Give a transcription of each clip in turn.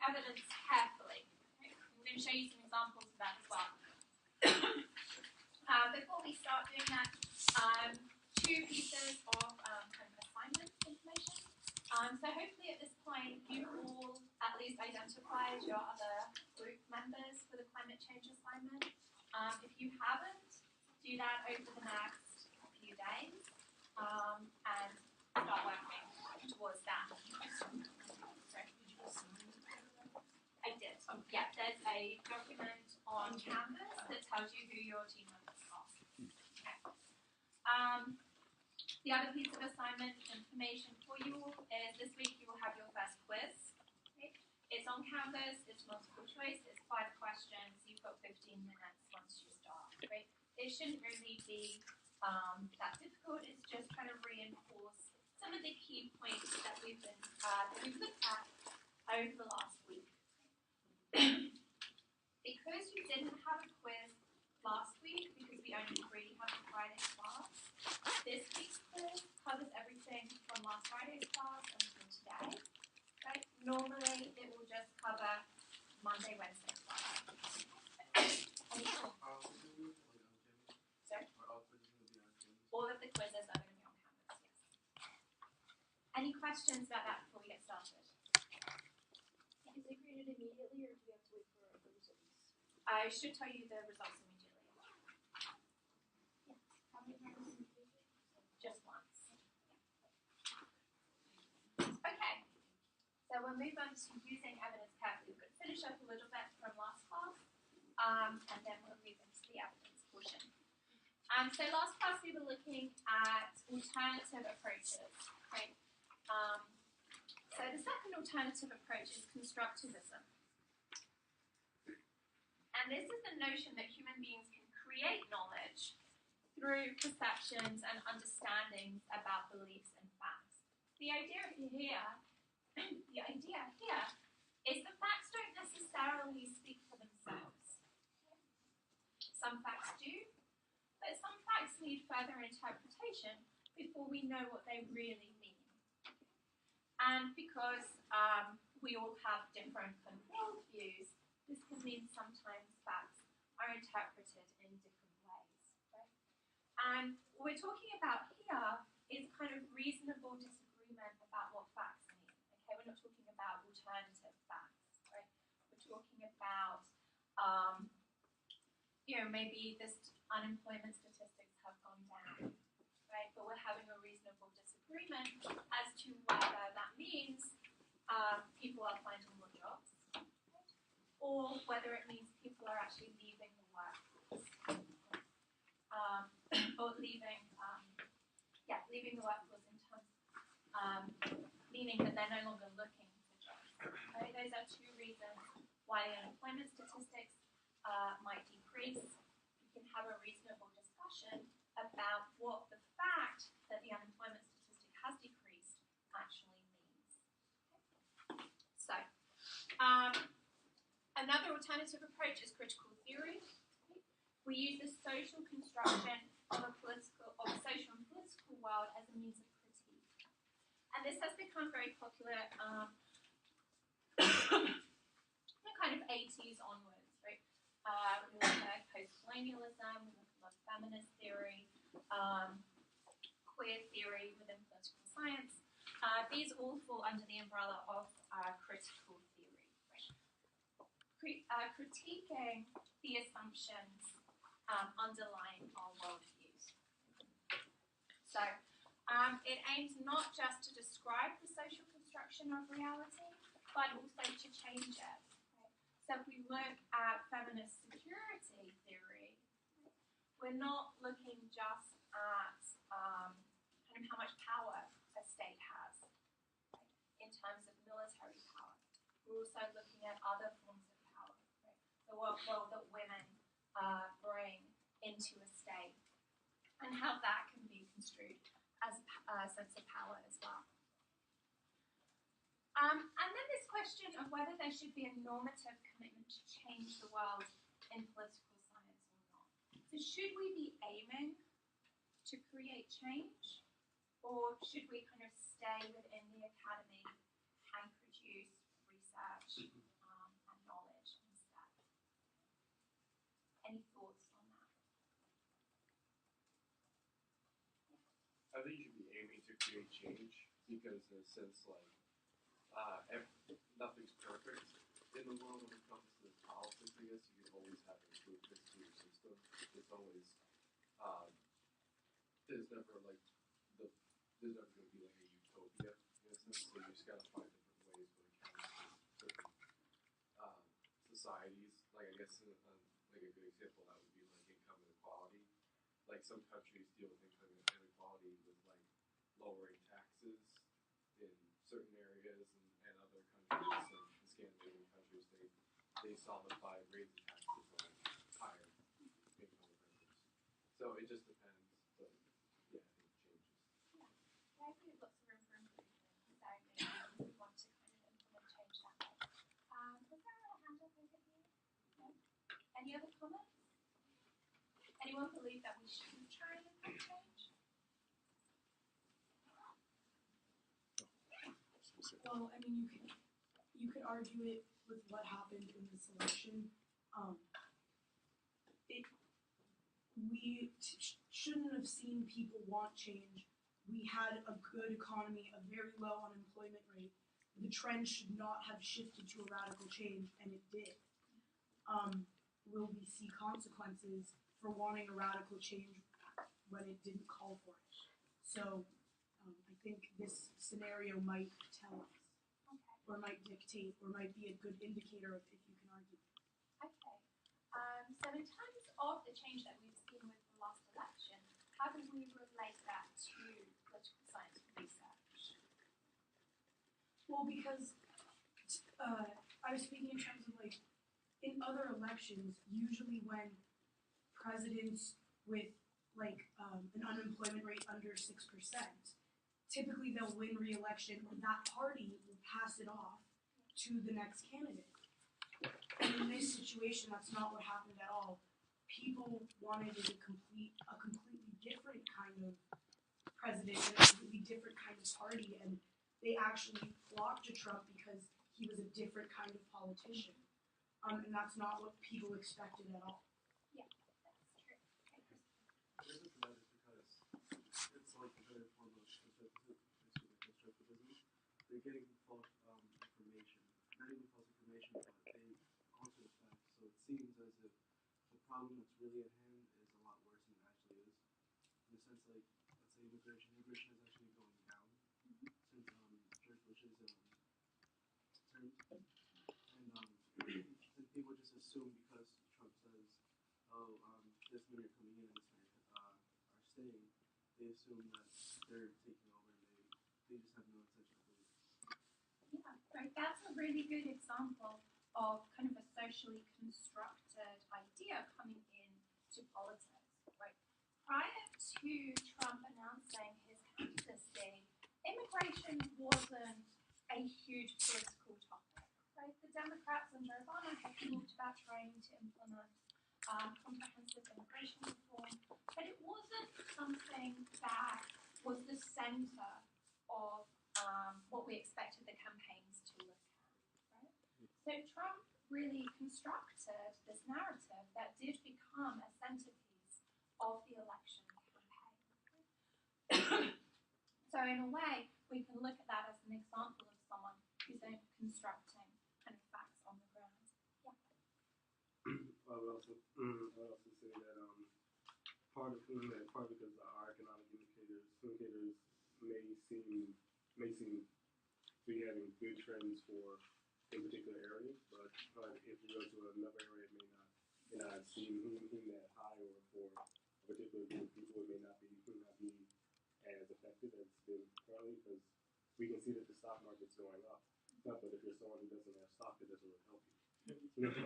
evidence carefully. Okay? I'm going to show you some examples of that as well. Before we start doing that, two pieces of kind of assignment information. So hopefully at this point you all at least identified your other group members for the climate change assignment. If you haven't, do that over the next few days and start working towards that. I did. Yeah, there's a document on Canvas that tells you who your team members are. Okay. The other piece of assignment information for you is this week you will have your first quiz. Okay. It's on Canvas, it's multiple choice, it's 5 questions, you've got 15 minutes once you start. Right? It shouldn't really be that difficult, it's just trying to reinforce some of the key points that we've looked at over the last week. Because you didn't have a quiz last week, because we only really had the Friday class, this week's quiz covers everything from last Friday's class until today. Right? Normally, it will just cover Monday, Wednesday, Friday. Sorry? All of the quizzes are going to be on Canvas, yes. Any questions about that before we get started? Is it graded immediately, or do we have to wait for the results? I should tell you the results immediately. Yeah. How many times? Just once. Okay. So we'll move on to using evidence carefully. We're going to finish up a little bit from last class, and then we'll move into the evidence portion. So last class we were looking at alternative approaches. Right? So the second alternative approach is constructivism. And this is the notion that human beings can create knowledge through perceptions and understandings about beliefs and facts. The idea here is that facts don't necessarily speak for themselves. Some facts do, but some facts need further interpretation before we know what they really mean. And because we all have different kind of worldviews, this can mean sometimes facts are interpreted in different ways. Right? And what we're talking about here is kind of reasonable disagreement about what facts mean. Okay, we're not talking about alternative facts, right? We're talking about, maybe this unemployment statistics have gone down, right? But we're having a reasonable disagreement as to whether that means people are finding more jobs, or whether it means people are actually leaving the workforce, or leaving the workforce in terms, meaning that they're no longer looking for jobs. Okay? Those are two reasons why the unemployment statistics might decrease. We can have a reasonable discussion about what the fact that the unemployment statistic has decreased actually means. Okay? So, another alternative approach is critical theory. We use the social construction of a social and political world as a means of critique. And this has become very popular in the kind of 80s onwards, right? We look at post-colonialism, we look at feminist theory, queer theory within political science. These all fall under the umbrella of critical theory. Right? Critiquing the assumptions underlying our worldviews. So it aims not just to describe the social construction of reality, but also to change it. Right? So if we look at feminist security theory, we're not looking just at kind of how much power a state has, right, in terms of military power. We're also looking at other forms of power, right? The role that women bring into a state, and how that can be construed as a sense of power as well. And then this question of whether there should be a normative commitment to change the world in political science or not. So should we be aiming to create change, or should we kind of stay within the academy and produce research could create change because in a sense like nothing's perfect in the world when it comes to politics. I guess you can always have improvements to your system. It's always there's never like there's never going to be like a utopia in a sense. So you just got to find different ways when it comes to certain societies. Like I guess like a good example that would be like income inequality. Like some countries deal with income inequality with like lowering taxes in certain areas, and other countries, like the Scandinavian countries, they solve it by raising taxes on higher income earners. So it just depends, but yeah, it changes. Yeah, I think lots of room for improvement. So maybe we want to kind of implement change that way. Was there a hand up over here? No? Any other comments? Anyone believe that we should try and implement change? Well, I mean, you could argue it with what happened in this election. We shouldn't have seen people want change. We had a good economy, a very low unemployment rate. The trend should not have shifted to a radical change, and it did. Will we see consequences for wanting a radical change when it didn't call for it? So I think this scenario might tell us, or might dictate, or might be a good indicator of if you can argue. Okay. So in terms of the change that we've seen with the last election, how do we relate that to political science research? Well, because I was speaking in terms of like, in other elections, usually when presidents with like an unemployment rate under 6%, typically they'll win re-election, and that party will pass it off to the next candidate. And in this situation, that's not what happened at all. People wanted a completely different kind of president and a completely different kind of party, and they actually flocked to Trump because he was a different kind of politician. And that's not what people expected at all. Yeah, that's true. Okay, I guess it's that because it's like a very form of constructivism. They're getting false information. Not even false information, but they alter the facts. So it seems as if the problem that's really at hand is a lot worse than it actually is. In the sense, like, let's say immigration is actually going down since George Bush's term. And people just assume because Trump says, oh, this many are coming in and this many are staying, they assume that they're taking over, and they just have no intention of leaving. yeah, right. That's a really good example of kind of a socially constructed idea coming into politics, right? Prior to Trump announcing his candidacy, immigration wasn't a huge political topic, right? The Democrats under Obama had talked about trying to implement comprehensive immigration reform, but it wasn't something that was the center of what we expected the campaigns to look at, right? So Trump really constructed this narrative that did become a centerpiece of the election campaign. So in a way, we can look at that as an example of someone who's constructing kind of facts on the ground. Yeah. I would also say that part because our economic indicators may seem to be having good trends for in particular areas, but if you go to another area, it may not seem that high, or for a particular group of people, it may not be as effective as it's been currently, because we can see that the stock market's going up. But if you're someone who doesn't have stock, it doesn't really help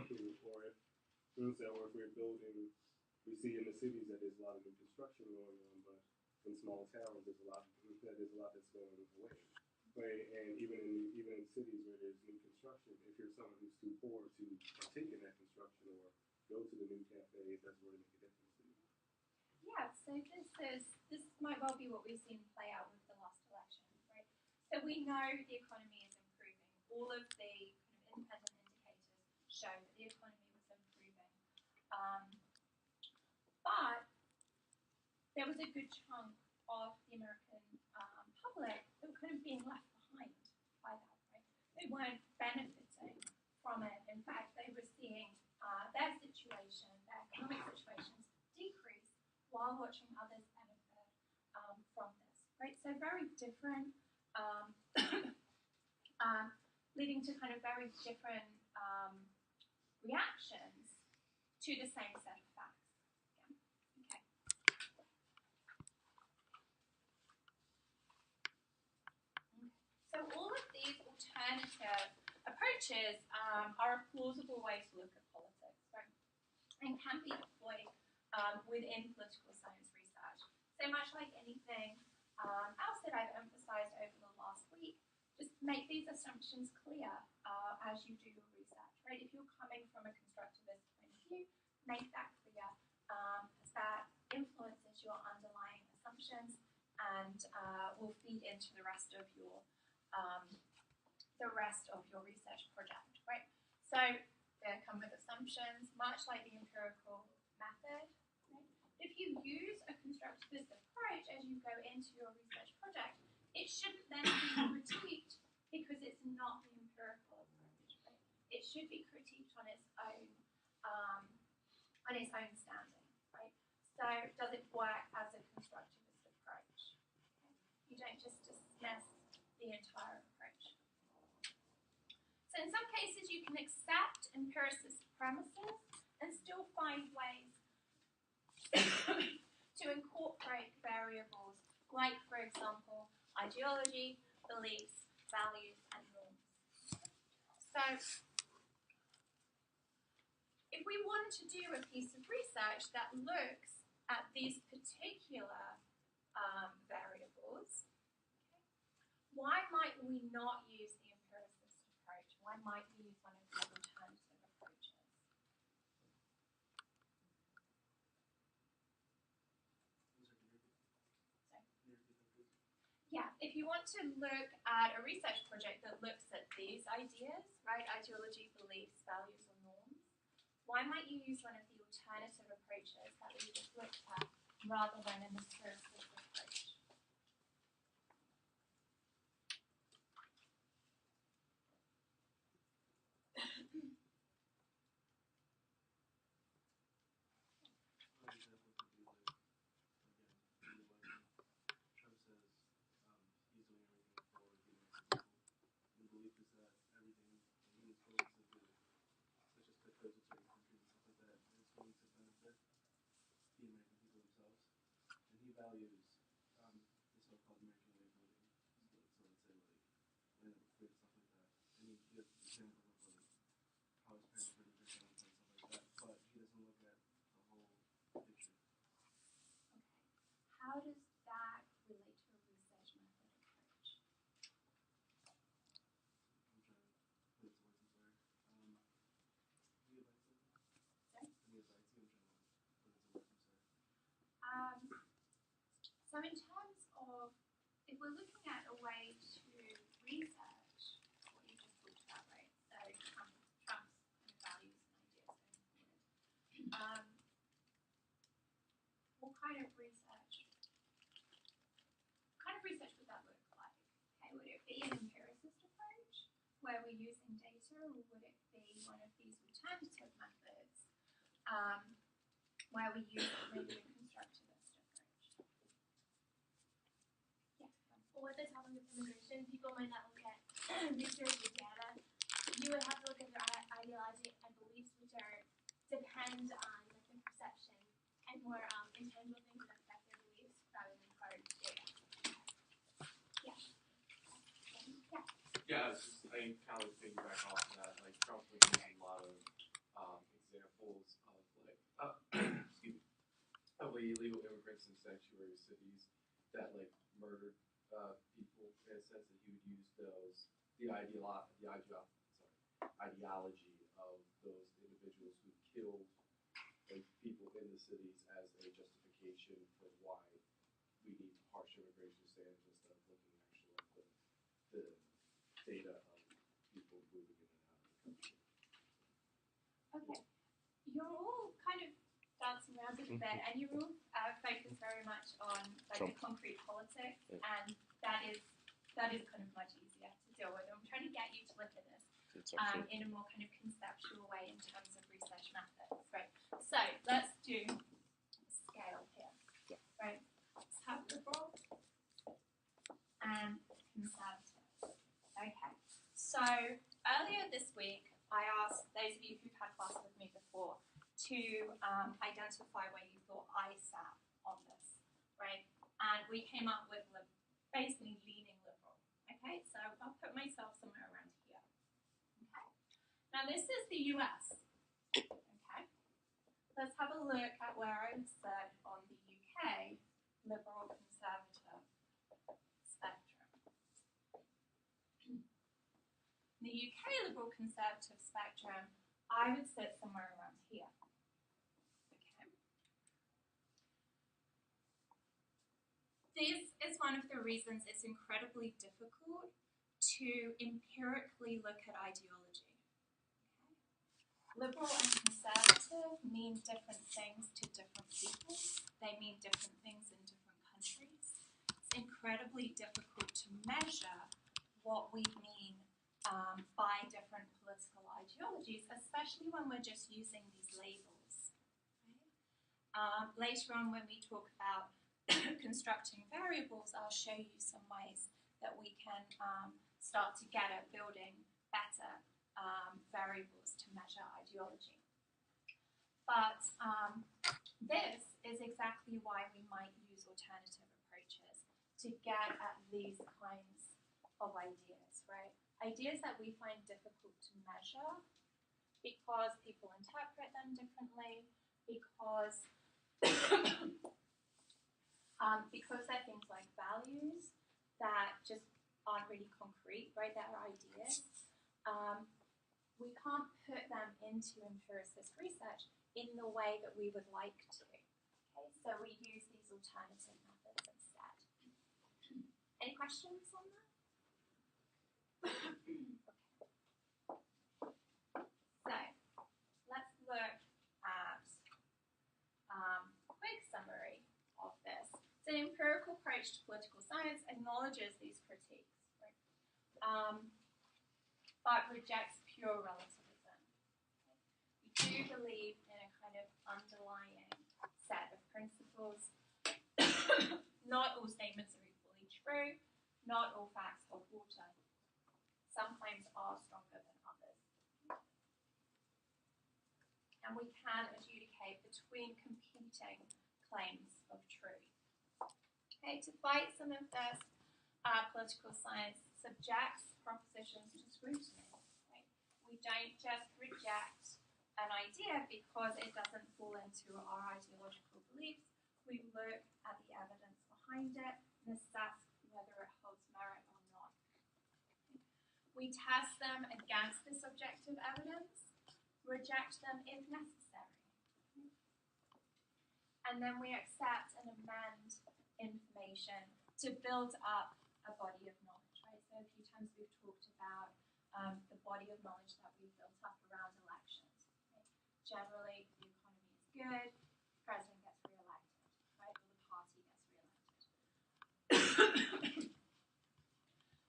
you. Or if we're building, we see in the cities that there's a lot of new construction going on, but in small towns there's a lot that's going away. Right? And even in cities where there's new construction, if you're someone who's too poor to partake in that construction or go to the new cafes, that's where they make a difference. Yeah, so this might well be what we've seen play out with the last election, right? So we know the economy is improving. All of the kind of independent indicators show that the economy was improving. But there was a good chunk of the American public that were kind of being left behind by that, right? They weren't benefiting from it. In fact, they were seeing their situation, their economic situations decrease while watching others benefit from this, right? So very different, leading to kind of very different reactions to the same set of facts. Yeah. Okay. So all of these alternative approaches are a plausible way to look at politics, right? And can be deployed within political science research. So much like anything else that I've emphasized over the last week, just make these assumptions clear as you do your research, right? If you're coming from a constructivist point of view, make that clear, as that influences your underlying assumptions and will feed into the rest of your research project, right? So they come with assumptions, much like the empirical method. Right? If you use a constructivist approach as you go into your research project, it shouldn't then be critiqued because it's not the empirical approach. Right? It should be critiqued on its own standing. Right? So does it work as a constructivist approach? Okay? You don't just dismiss the entire approach. So in some cases, you can accept empiricist premises and still find ways to incorporate variables like, for example, ideology, beliefs, values, and norms. So if we want to do a piece of research that looks at these particular variables, why might we not use the empiricist approach? Why might we use one of the alternative approaches? Yeah, if you want to look at a research project that looks at these ideas, right, ideology, beliefs, values, or norms, why might you use one of the alternative approaches that we just looked at rather than an empiricist approach? Values the so-called American way of living. So let's say like Leonard Boyle, stuff like that. And he gives examples of like how his parents were different and stuff like that. But he doesn't look at the whole picture. Okay. How does that relate to a research method approach? I'm trying to put it to words, I'm sorry. Any advice? Sorry? Any advice? I'm trying to put it to words, I'm sorry. So in terms of, if we're looking at a way to research what you just talked about, right? So Trump's kind of values and ideas going forward. What kind of research would that look like? Okay, would it be an empiricist approach where we're using data, or would it be one of these alternative methods where we use maybe a constructivist approach? Yeah. Well, with the topic of immigration, people might not look at research or data. You would have to look at their ideology and beliefs, which depend on like the perception and more intangible things that affect their beliefs rather than hard data. Yeah. Yeah, it's just, I kind of piggyback off of that. Like Trump was using a lot of examples of like excuse me, of illegal immigrants in sanctuary cities that like murdered people in a sense that he would use the ideology of those individuals who killed like people in the cities as a justification for why we need harsh immigration standards instead of looking actually at the data of people moving in and out of the country. Okay. You're all kind of dancing around it a bit, and you're all focused very much on like the concrete politics, and that that is kind of much easier to deal with. I'm trying to get you to look at this in a more kind of conceptual way in terms of research methods, right? So let's do a scale here, right? Let's have liberal and conservative. Okay. So earlier this week, I asked those of you who've had classes with me before to identify where you thought I sat on this, right? And we came up with basically leaning liberal. Okay, so I'll put myself somewhere around here. Okay. Now this is the US. Okay. Let's have a look at where I would sit on the UK liberal conservative spectrum. In the UK liberal conservative spectrum, I would sit somewhere around here. Okay. This is one of the reasons it's incredibly difficult to empirically look at ideology. Okay. Liberal and conservative mean different things to different people. They mean different things in different countries. It's incredibly difficult to measure what we mean by different political ideologies, especially when we're just using these labels. Right? Later on, when we talk about constructing variables, I'll show you some ways that we can start to get at building better variables to measure ideology. But this is exactly why we might use alternative approaches to get at these kinds of ideas, right? Ideas that we find difficult to measure because people interpret them differently, because they're things like values that just aren't really concrete, right? They're ideas. We can't put them into empiricist research in the way that we would like to. Okay, so we use these alternative methods instead. Any questions on that? Okay. So let's look at a quick summary of this. So an empirical approach to political science acknowledges these critiques, right? But rejects pure relativism. We do believe in a kind of underlying set of principles. Not all statements are equally true. Not all facts hold water. Some claims are stronger than others. And we can adjudicate between competing claims of truth. Okay, to fight some of this, political science subjects propositions to scrutiny. Right? We don't just reject an idea because it doesn't fall into our ideological beliefs. We look at the evidence behind it and assess whether it holds merit or not. We test them against this objective evidence, reject them if necessary. And then we accept and amend information to build up a body of knowledge, right? So a few times we've talked about the body of knowledge that we've built up around elections. Right? Generally, the economy is good, the president gets re-elected, right? Or the party gets re-elected.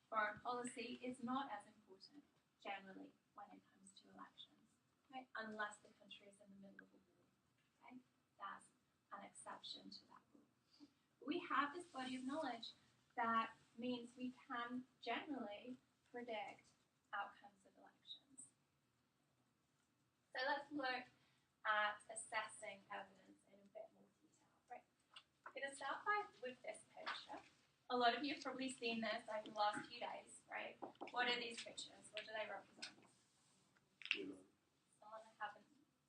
Foreign policy is not as important, generally, when it comes to elections, right? Unless the country is in the middle of a war, right? That's an exception to that rule. We have this body of knowledge that means we can generally predict outcomes of elections. So let's look at assessing evidence in a bit more detail, right? I'm going to start with this picture. A lot of you have probably seen this over the last few days, right? What are these pictures? What do they represent?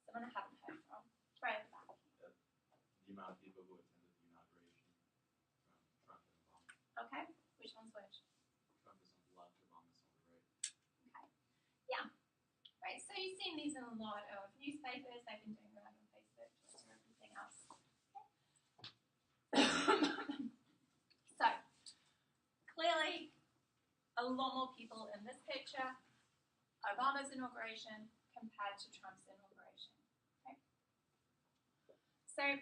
Someone I haven't heard from. Right at the back. The amount of people who attended the inauguration from Trump and Obama. Okay. Which one's which? Trump is on the left, Obama's on the right. Okay. Yeah. Right. So you've seen these in a lot of newspapers. They've been doing that on Facebook, Twitter, everything else. Okay. So clearly, a lot more people in this picture. Obama's inauguration compared to Trump's inauguration. Okay. So,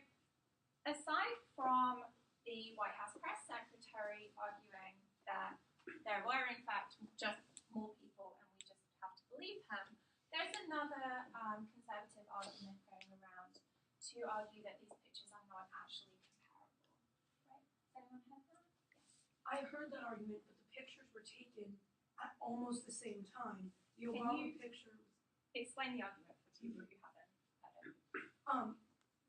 aside from the White House press secretary arguing that there were in fact just more people and we just have to believe him. There's another conservative argument going around to argue that these pictures are not actually comparable. Right? Has anyone heard that? Yes. I heard that argument, but the pictures were taken at almost the same time. The Can Obama you picture was explain the argument for people who haven't heard it?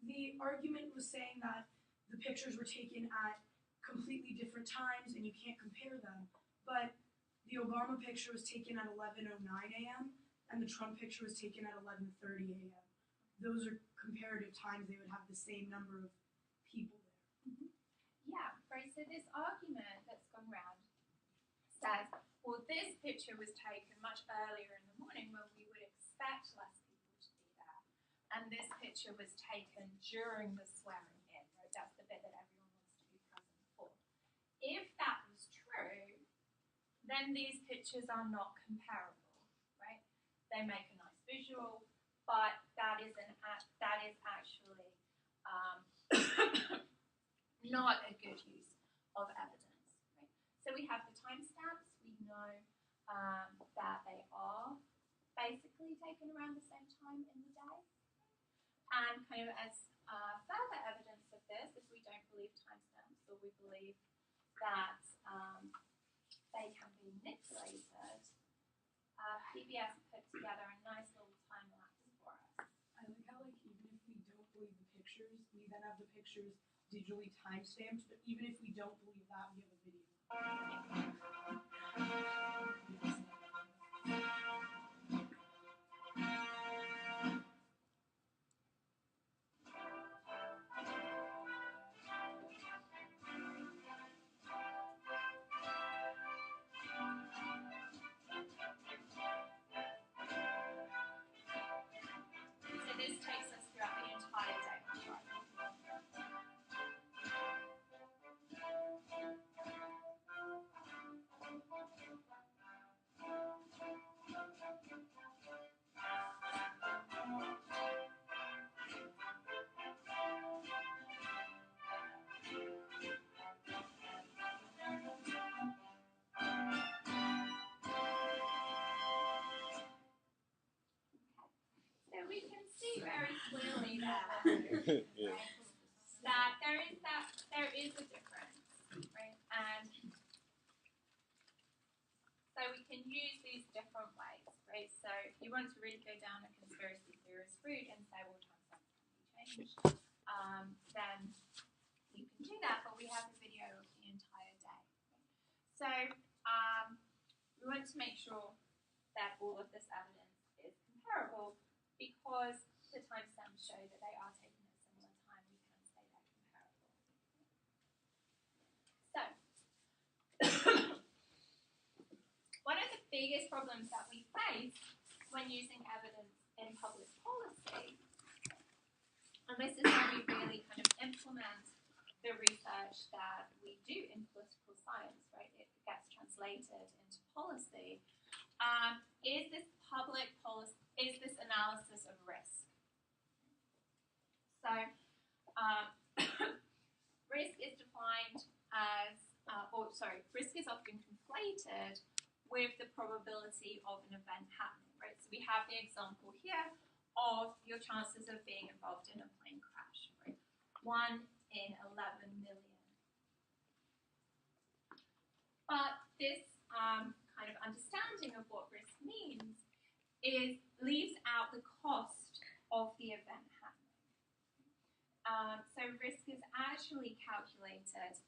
The argument was saying that the pictures were taken at completely different times and you can't compare them. But the Obama picture was taken at 11:09 a.m. and the Trump picture was taken at 11:30 a.m. Those are comparative times. They would have the same number of people there. Yeah, right. So this argument that's gone round says, well, this picture was taken much earlier in the morning when we would expect less people to be there. And this picture was taken during the swearing in, right? That's the bit that everyone wants to be present for. If that was true, then these pictures are not comparable, right? They make a nice visual, but that is actually not a good use of evidence, right? So we have the timestamps. We know that they are basically taken around the same time in the day. And kind of as further evidence of this, if we don't believe timestamps or we believe that they can be manipulated, PBS put together a nice little time lapse for us. I like how, like, even if we don't believe the pictures, we then have the pictures digitally time-stamped, but even if we don't believe that, we have a video. So this takes us throughout the entire day. So we can see very clearly that there is a difference, right? And so we can use these different ways, right? So if you want to really go down a conspiracy theorist route and say, well, timestamps can be changed, then you can do that, but we have a video of the entire day. So we want to make sure that all of this evidence is comparable because the timestamps show that they are taken at a similar time. We can say they're comparable. So one of the biggest problems that we face when using evidence in public policy, and this is how we really kind of implement the research that we do in political science, right? It gets translated into policy. Is this public policy? Is this analysis of risk? So, risk is defined as, risk is often conflated with the probability of an event happening, right? So we have the example here of your chances of being involved in a plane crash, right? 1 in 11 million. But this kind of understanding of what risk means leaves out the cost of the event happening. So risk is actually calculated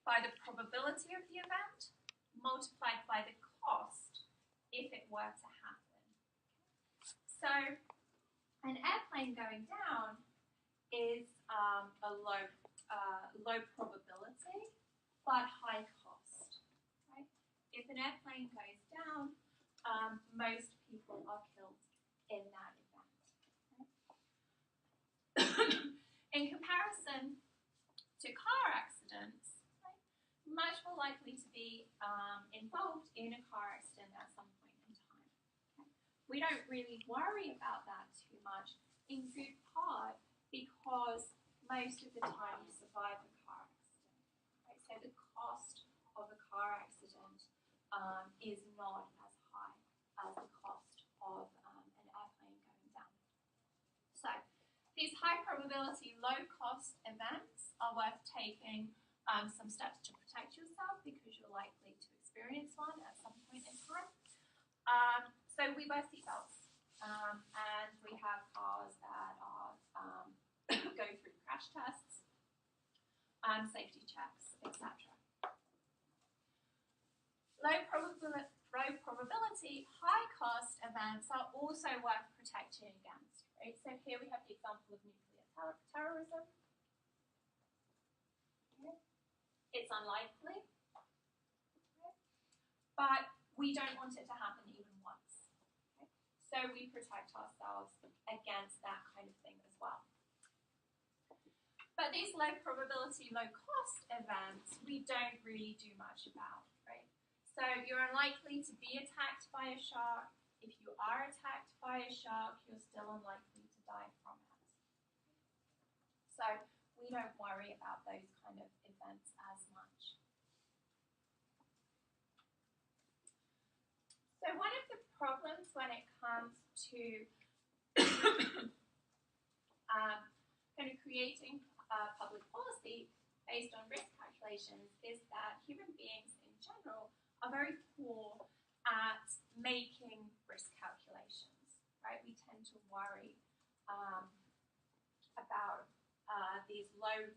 by the probability of the event multiplied by the cost if it were to happen. So an airplane going down is a low probability but high cost. Right? If an airplane goes down, most people are killed in that event. Right? In comparison to car accidents, right, much more likely to be involved in a car accident at some point in time. Okay? We don't really worry about that too much, in good part because most of the time you survive a car accident. Right? So the cost of a car accident is not as high as the cost of an airplane going down. So these high probability, low cost events are worth taking some steps to protect yourself because you're likely to experience one at some point in time. So we wear seatbelts and we have cars that are go through crash tests, safety checks, etc. Low probability, high cost events are also worth protecting against. Right? So here we have the example of nuclear terrorism. Okay. It's unlikely, okay, but we don't want it to happen even once. Okay? So we protect ourselves against that kind of thing as well. But these low probability, low cost events, we don't really do much about, right? So you're unlikely to be attacked by a shark. If you are attacked by a shark, you're still unlikely to die from it. So we don't worry about those kind of events as much. So one of the problems when it comes to kind of creating public policy based on risk calculations is that human beings in general are very poor at making risk calculations, right? We tend to worry about these low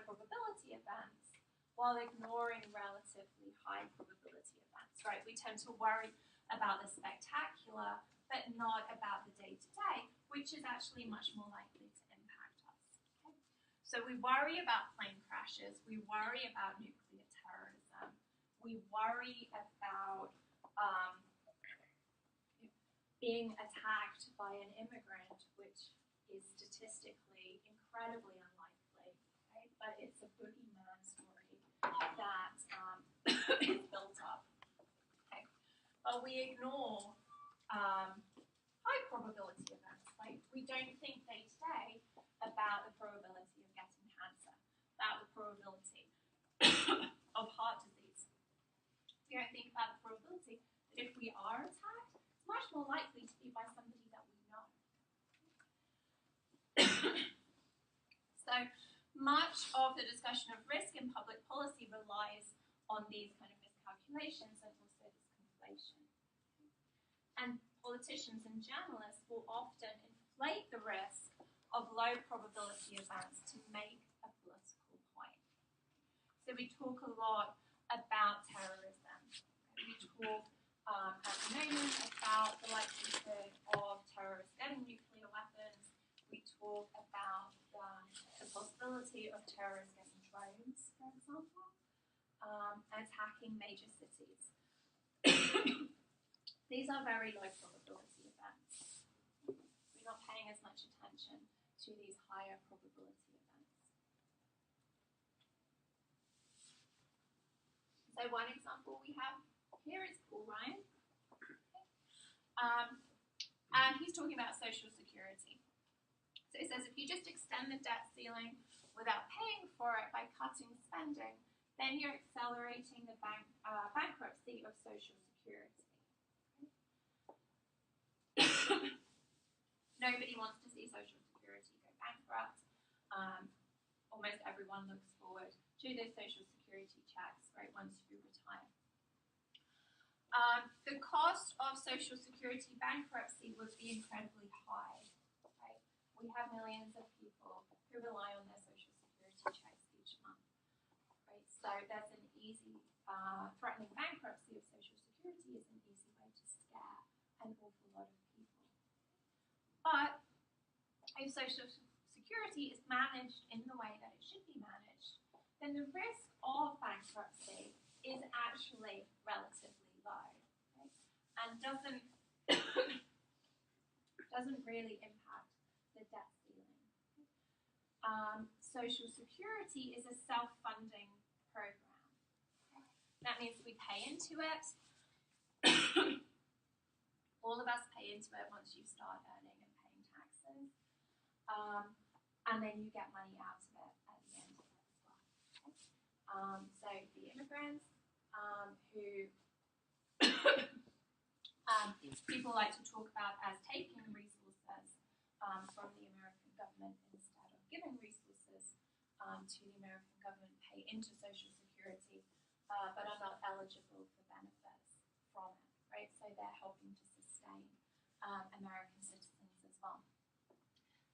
probability events while ignoring relatively high probability events, right? We tend to worry about the spectacular but not about the day-to-day, which is actually much more likely to impact us. Okay? So we worry about plane crashes, we worry about nuclear terrorism, we worry about being attacked by an immigrant, which is statistically incredibly unlikely, okay? But it's a boogeyman story that is built up. Okay? But we ignore high probability events. Like we don't think day to day about the probability of getting cancer, about the probability of heart disease. We don't think about the probability that if we are attacked, it's much more likely to be by somebody that we know. So much of the discussion of risk in public policy relies on these kind of miscalculations and also this conflation. And politicians and journalists will often inflate the risk of low probability events to make a political point. So we talk a lot about terrorism. We talk at the moment about the likelihood of terrorists getting nuclear weapons. We talk about the possibility of terrorists getting drones, for example, attacking major cities. These are very low probability events. We're not paying as much attention to these higher probability events. So one example we have here is Paul Ryan. And he's talking about Social Security. So he says if you just extend the debt ceiling without paying for it by cutting spending, then you're accelerating the bankruptcy of Social Security. Nobody wants to see Social Security go bankrupt. Almost everyone looks forward to those Social Security checks, right, once you retire. The cost of Social Security bankruptcy would be incredibly high, right? We have millions of people who rely on their Social Security checks each month, right? So there's an easy, threatening bankruptcy of Social Security is an easy way to scare an awful lot of people. But if Social Security is managed in the way that it should be managed, then the risk of bankruptcy is actually relatively low, okay? And doesn't really impact the debt ceiling. Social Security is a self-funding program. Okay? That means we pay into it. All of us pay into it once you start earning and paying taxes. And then you get money out of it at the end of it as well. Okay? So the immigrants who people like to talk about as taking resources from the American government instead of giving resources to the American government, pay into Social Security, but are not eligible for benefits from it, right? So they're helping to sustain American citizens as well.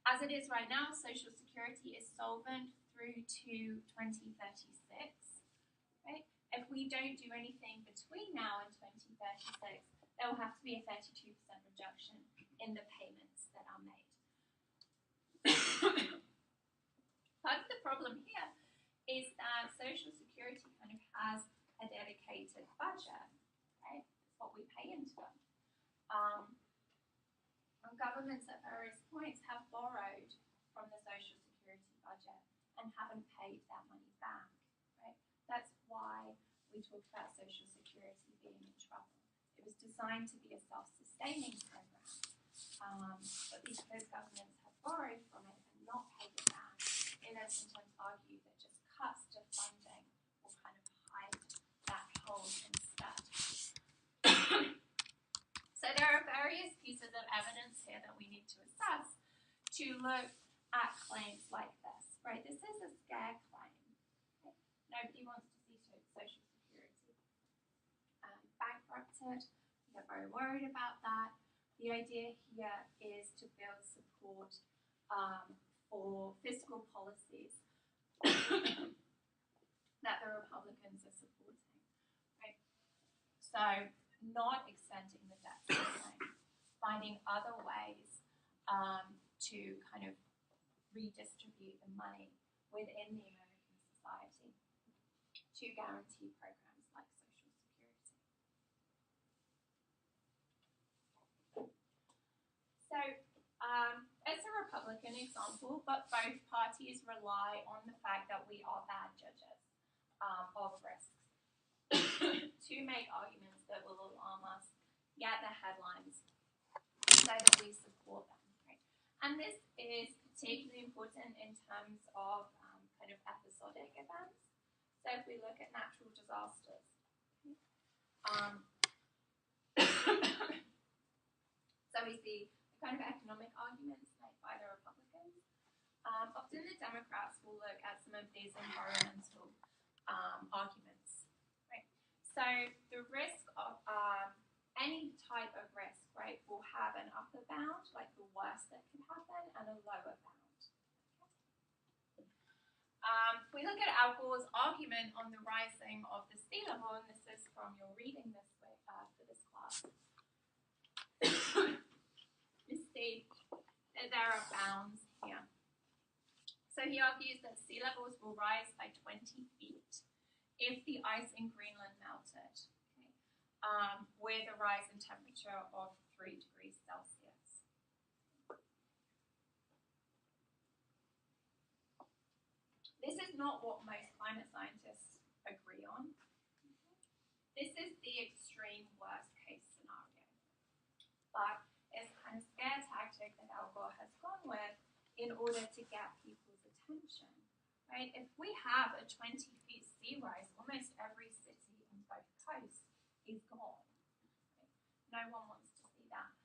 As it is right now, Social Security is solvent through to 2036, right? If we don't do anything between now and 2036, there will have to be a 32% reduction in the payments that are made. Part of the problem here is that Social Security kind of has a dedicated budget, right? It's what we pay into them. Governments at various points have borrowed from the Social Security budget and haven't paid that money back, right? That's why we talk about Social Security being in trouble. It was designed to be a self-sustaining program, but because governments have borrowed from it and not paid it back, it has sometimes argued that just cuts to funding will kind of hide that hole instead. So there are various pieces of evidence here that we need to assess to look at claims like this, right? This is a scare claim. Okay? Nobody wants to see Social Security bankrupted. We are very worried about that. The idea here is to build support for fiscal policies that the Republicans are supporting, right? So not extending the debt ceiling, finding other ways to kind of redistribute the money within the American society to guarantee programs like Social Security. So it's a Republican example, but both parties rely on the fact that we are bad judges of risks to make arguments that will alarm us, get the headlines, so that we support them. Right? And this is particularly important in terms of kind of episodic events. So if we look at natural disasters, so we see the kind of economic arguments made by the Republicans. Often the Democrats will look at some of these environmental arguments. Right? So the risk of any type of risk, right, will have an upper bound, like the worst that can happen, and a lower bound. Okay. If we look at Al Gore's argument on the rising of the sea level, and this is from your reading this way for this class, you see that there are bounds here. So he argues that sea levels will rise by 20 feet if the ice in Greenland melted, okay, with a rise in temperature of 3 degrees Celsius. This is not what most climate scientists agree on. This is the extreme worst case scenario. But it's kind of scare tactic that Al Gore has gone with in order to get people's attention, right? If we have a 20 feet sea rise, almost every city on both coasts is gone. Right? No one wants to see that.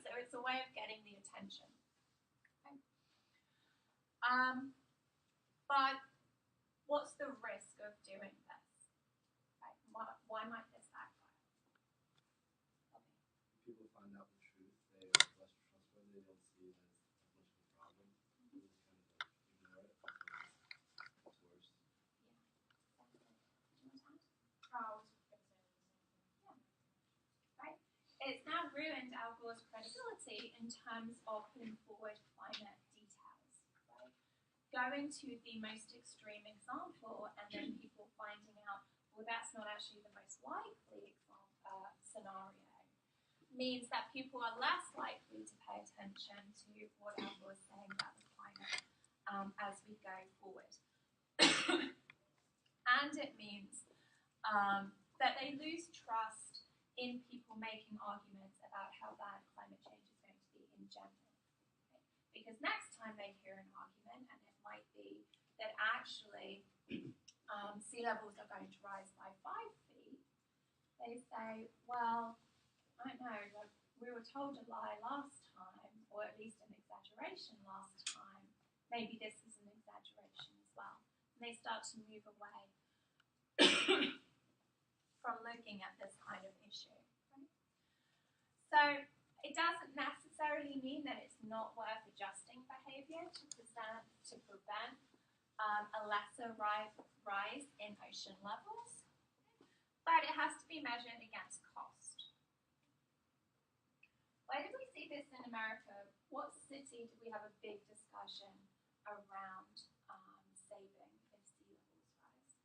So it's a way of getting the attention. Okay? But what's the risk of doing this? Right? Why might this backfire? Okay. People find out the truth, they are less trustworthy, they don't see it as much of a problem. They just kind of ignore it until it's worse. Right. It's now ruined Al Gore's credibility in terms of putting forward climate details. Right? Going to the most extreme example and then people finding out, well, that's not actually the most likely scenario, means that people are less likely to pay attention to what Al Gore is saying about the climate as we go forward. And it means that they lose trust in people making arguments about how bad climate change is going to be in general. Okay? Because next time they hear an argument, and it might be that actually sea levels are going to rise by 5 feet, they say, well, I don't know, like, we were told a lie last time, or at least an exaggeration last time. Maybe this is an exaggeration as well. And they start to move away from looking at this kind of issue. Right? So it doesn't necessarily mean that it's not worth adjusting behavior to prevent a lesser rise in ocean levels, but it has to be measured against cost. Where did we see this in America? What city did we have a big discussion around saving if sea levels rise?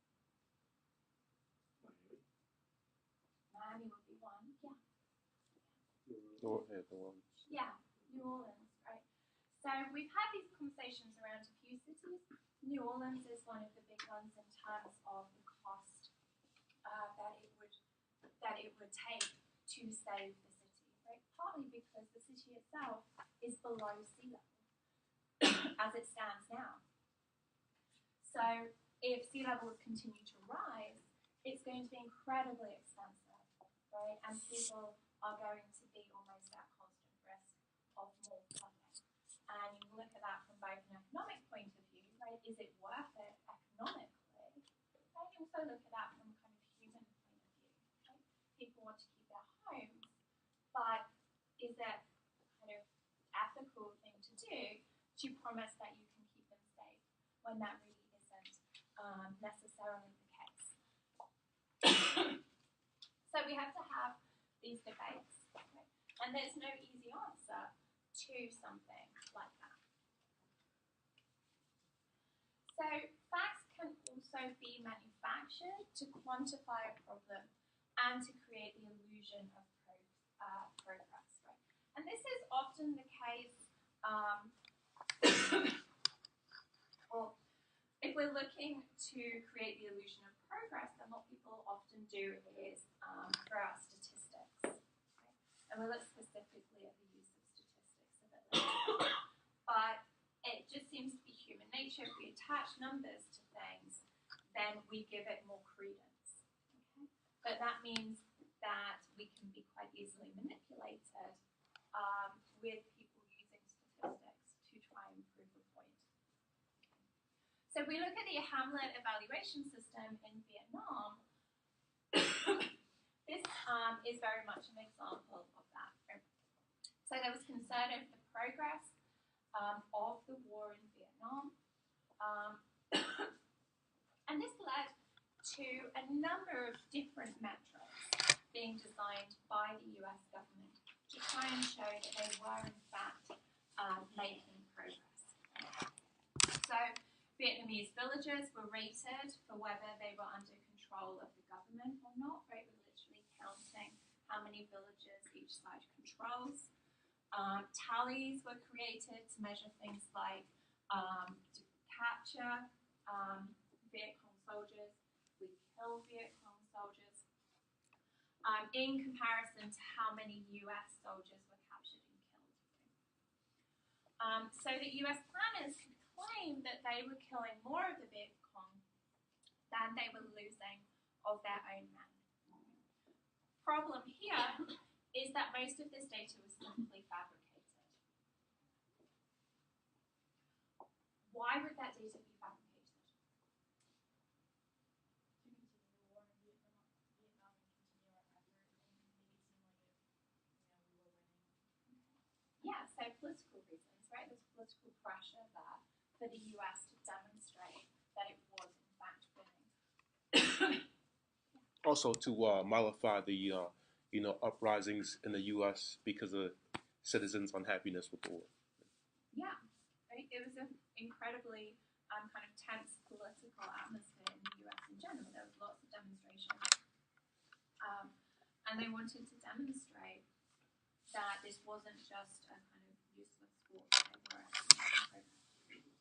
Miami would be one, yeah. Yeah, New Orleans, right? So we've had these conversations around a few cities. New Orleans is one of the big ones in terms of the cost that it would take to save the city, right? Partly because the city itself is below sea level as it stands now. So if sea levels continue to rise, it's going to be incredibly expensive, right? And people are going to be almost at constant risk of more flooding. And you look at that from both an economic point of view, right? Is it worth it economically? And you also look at that from a kind of human point of view, right? People want to keep their homes, but is it kind of ethical thing to do to promise that you can keep them safe when that really isn't necessarily the case? So we have to have these debates, right? And there's no easy answer to something like that. So facts can also be manufactured to quantify a problem and to create the illusion of progress, right? And this is often the case, or if we're looking to create the illusion of progress, then what people often do is throw out statistics. Right? And we'll look specifically at the use of statistics a bit later. But it just seems to be human nature. If we attach numbers to things, then we give it more credence. Okay? But that means that we can be quite easily manipulated with people using statistics to try and prove a point. So if we look at the Hamlet evaluation system in Vietnam, this is very much an example of that. So there was concern over the progress of the war in Vietnam. And this led to a number of different metrics being designed by the US government to try and show that they were in fact making progress. So Vietnamese villagers were rated for whether they were under control of the government or not, right? We're literally counting how many villages each side controls. Tallies were created to measure things like to capture Viet Cong soldiers, we kill Viet Cong soldiers, in comparison to how many US soldiers were captured and killed. So that US planners could claim that they were killing more of the Viet Cong than they were losing of their own men. Problem here is that most of this data was simply fabricated. Why would that data be fabricated? Yeah, so political reasons, right? There's political pressure there for the US to demonstrate that it was in fact winning. Also to mollify the uprisings in the U.S. because of citizens' unhappiness with the war. Yeah, right. It was an incredibly kind of tense political atmosphere in the U.S. in general. There was lots of demonstrations, and they wanted to demonstrate that this wasn't just a kind of useless sport. They were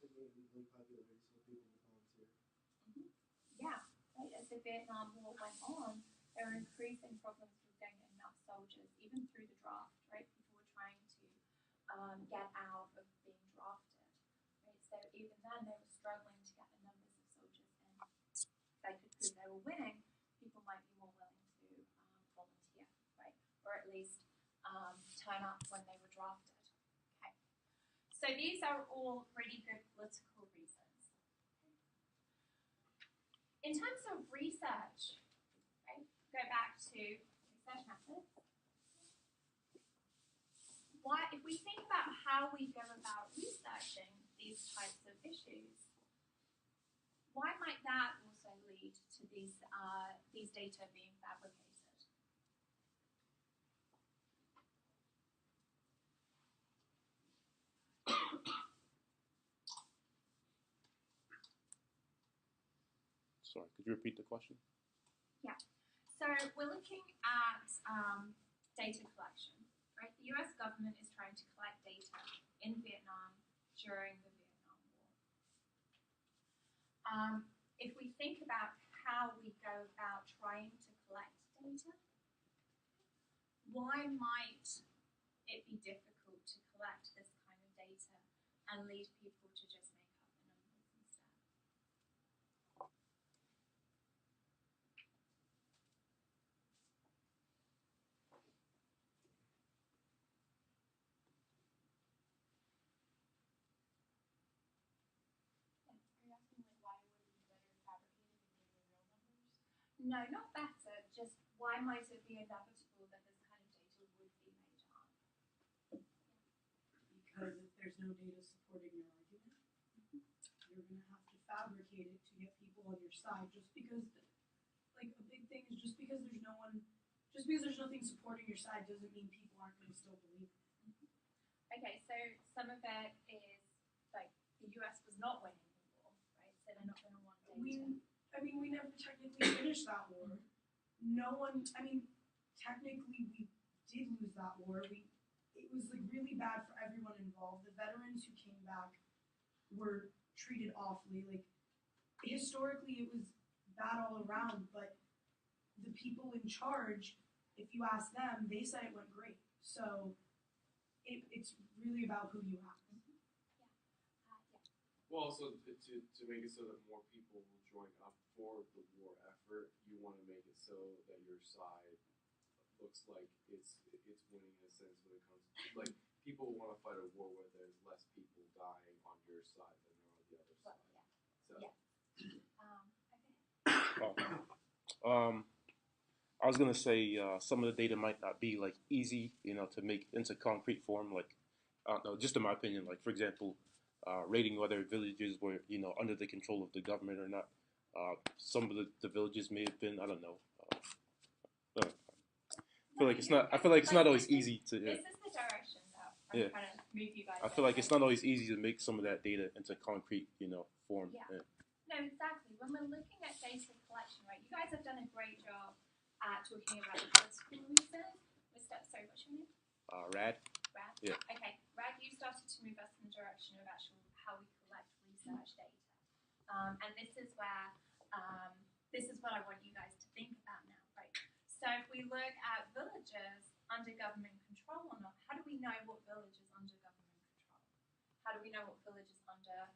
yeah, right. As the Vietnam War went on, there were increasing problems with getting enough soldiers, even through the draft. Right, people were trying to get out of being drafted. Right, so even then they were struggling to get the numbers of soldiers in. because they were winning, people might be more willing to volunteer, right? Or at least turn up when they were drafted. Okay. So these are all really good political reasons. In terms of research, right, go back to research methods. If we think about how we go about researching these types of issues, why might that also lead to these data being fabricated? Sorry, could you repeat the question? Yeah. So we're looking at data collection, right? The US government is trying to collect data in Vietnam during the Vietnam War. If we think about how we go about trying to collect data, why might it be difficult to collect this kind of data and lead people to just make up the numbers instead? Are you asking like why would it be better fabricated than giving real numbers? No, not better, just why might it be inevitable that this kind of data would be made up? Because if there's no data supporting your argument, you're going to have to fabricate it to get people on your side. Just because, like, a big thing is just because there's nothing supporting your side doesn't mean people aren't going to still believe it. Okay, so some of it is like the US was not winning the war, right? So they're not going to want data. We never technically finished that war. Technically we did lose that war. It was like really bad for everyone involved. The veterans who came back were treated awfully. Like, historically it was bad all around, but the people in charge, if you ask them, they said it went great. So it's really about who you ask. Well, also to make it so that more people will join up for the war effort, you want to make it so that your side looks like it's winning in a sense when it comes to, like, people want to fight a war where there's less people dying on your side than there are on the other side. So. Okay. I was gonna say some of the data might not be like easy, to make into concrete form. Like, I don't know, just in my opinion, like for example, rating whether villages were under the control of the government or not. Some of the villages may have been, I don't know. I feel like it's not. I feel like it's not always easy to. This is the direction that I'm trying to move you guys. I feel like it's not always easy to make some of that data into concrete, form. Yeah. No, exactly. When we're looking at data collection, right? You guys have done a great job at talking about the political reasons. Sorry, what's your name? Rad. Rad? Yeah. Okay. Rad, you started to move us in the direction of actual how we collect research data. And this is what I want you guys to think about now, right? So if we look at villages under government control or not, how do we know what village is under government control? How do we know what village is under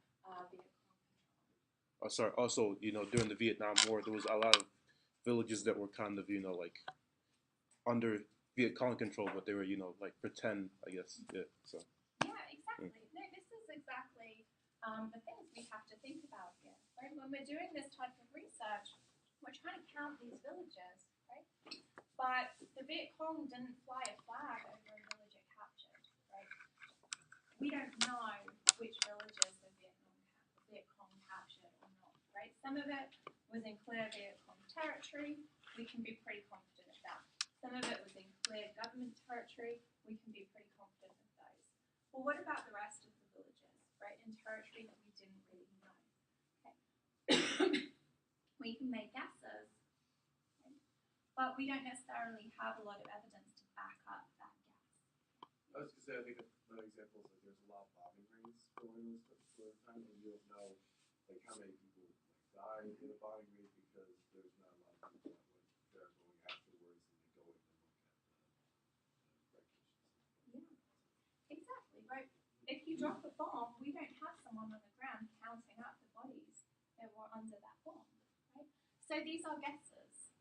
Viet Cong control? Oh, sorry. Also, during the Vietnam War, there was a lot of villages that were kind of, like under Viet Cong control, but they were, like pretend, I guess. Yeah. So. Yeah, exactly. No, this is exactly the things we have to think about here, right? When we're doing this type of research, we're trying to count these villages, right? But the Viet Cong didn't fly a flag over a village it captured, right? We don't know which villages the Viet Cong captured or not, right? Some of it was in clear Viet Cong territory. We can be pretty confident of that. Some of it was in clear government territory. We can be pretty confident of those. Well, what about the rest of the villages, right? In territory that we didn't really know. Okay. We can make guesses, right? But we don't necessarily have a lot of evidence to back up that guess. I was going to say, I think another example is like there's a lot of bombing raids going on for the time, and you don't know like how many people died in a bombing raid because there's not a lot of people that went there going afterwards and they go in and look at the wreckage. Yeah, exactly, right? If you drop a bomb, we don't have someone on the ground counting up the bodies that were under that bomb, right? So these are guesses.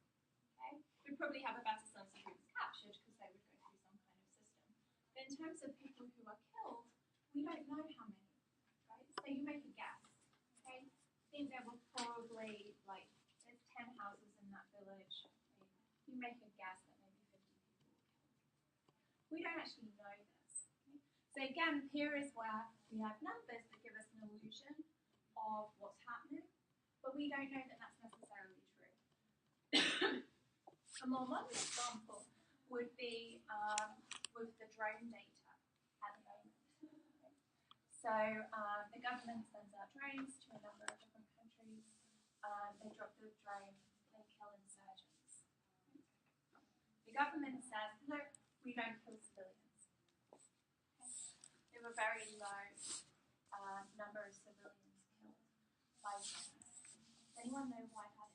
Okay? We probably have a better sense of who was captured because they would go through some kind of system. But in terms of people who are killed, we don't know how many, right? So you make a guess. Okay? I think there were probably like there's 10 houses in that village. You make a guess that maybe 50 people were killed. We don't actually know this. Okay? So again, here is where we have numbers that give us an illusion of what's happening, but we don't know that that's necessarily true. A more modern example would be with the drone data at the moment. Okay? So the government sends out drones to a number of different countries. They drop the drone, they kill insurgents. The government says, look, we don't kill civilians. Okay? There were very low number of civilians killed by drones. Does anyone know why that is?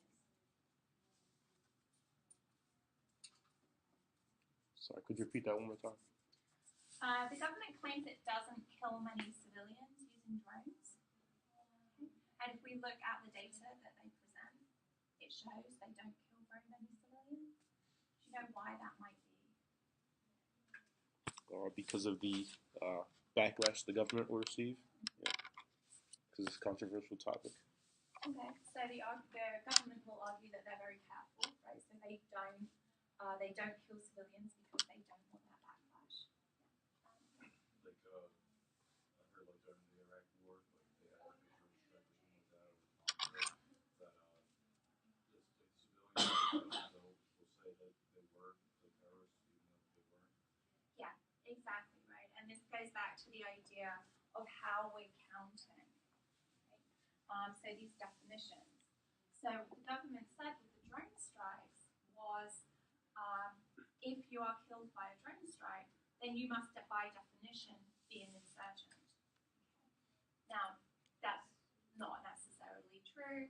Sorry, could you repeat that one more time? The government claims it doesn't kill many civilians using drones. Okay? And if we look at the data that they present, it shows they don't kill very many civilians. Do you know why that might be? Or because of the backlash the government will receive? Because it's a controversial topic. Okay, so the government will argue that they're very careful, right? So they don't kill civilians because they don't want that backlash. Like, I heard like during the Iraq War, like they had like a drone strike or something like that, or that just like civilians will say that they were like terrorists, even though they weren't. Yeah, exactly right. And this goes back to the idea of how we're counting. Okay? So these definitions. So what the government said with the drone strikes was if you are killed by a drone strike, then you must, by definition, be an insurgent. Okay. Now, that's not necessarily true.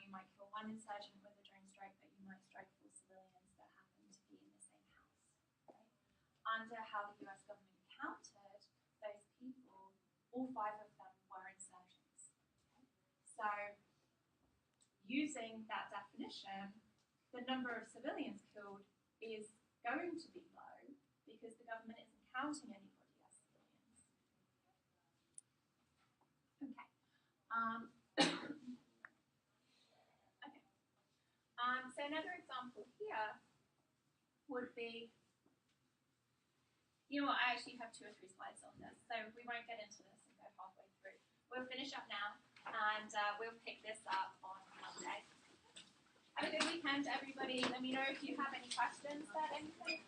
You might kill one insurgent with a drone strike, but you might strike 4 civilians that happen to be in the same house. Right? Under how the US government counted those people, all 5 of them were insurgents. Okay? So, using that definition, the number of civilians killed is going to be low because the government isn't counting anybody as civilians. Okay. Okay. So another example here would be, you know what, I actually have 2 or 3 slides on this, so we won't get into this and go halfway through. We'll finish up now, and we'll pick this up on Monday. Have a good weekend, everybody. Let me know if you have any questions about anything.